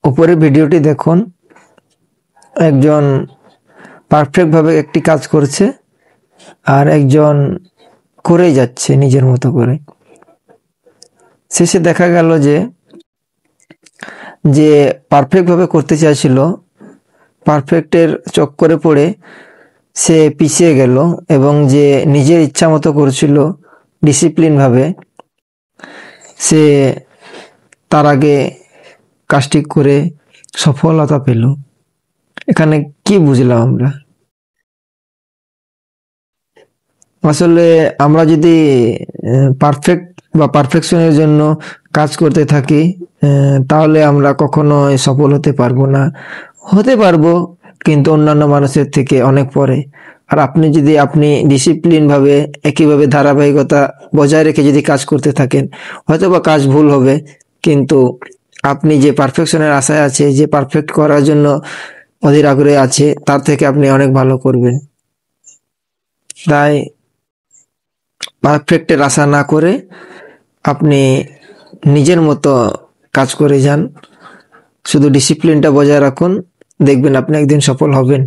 উপরে ভিডিওটি দেখুন, একজন পারফেক্ট ভাবে একটি কাজ করছে আর একজন করে যাচ্ছে নিজের মতো করে। শেষে দেখা গেল যে যে পারফেক্ট ভাবে করতে চাইছিল, পারফেক্টের চক্করে পড়ে সে পিছিয়ে গেল, এবং যে নিজের ইচ্ছা মতো করছিল ডিসিপ্লিন ভাবে, সে তার আগে কাজটি করে সফলতা পেল। এখানে কি বুঝলাম আমরা? আসলে আমরা যদি পারফেক্ট বা পারফেকশনের জন্য কাজ করতে থাকি, তাহলে আমরা কখনোই সফল হতে পারবো না। হতে পারবো, কিন্তু অন্যান্য মানুষের থেকে অনেক পরে। আর আপনি ডিসিপ্লিন ভাবে একইভাবে ধারাবাহিকতা বজায় রেখে যদি কাজ করতে থাকেন, হয়তো বা কাজ ভুল হবে, কিন্তু আপনি যে পারফেকশনের আশায় আছে, যে পারফেক্ট করার জন্য অধীর আগ্রহে আছে, তার থেকে আপনি অনেক ভালো করবেন। তাই পারফেক্টের আশা না করে আপনি নিজের মতো কাজ করে যান, শুধু ডিসিপ্লিনটা বজায় রাখুন, দেখবেন আপনি একদিন সফল হবেন।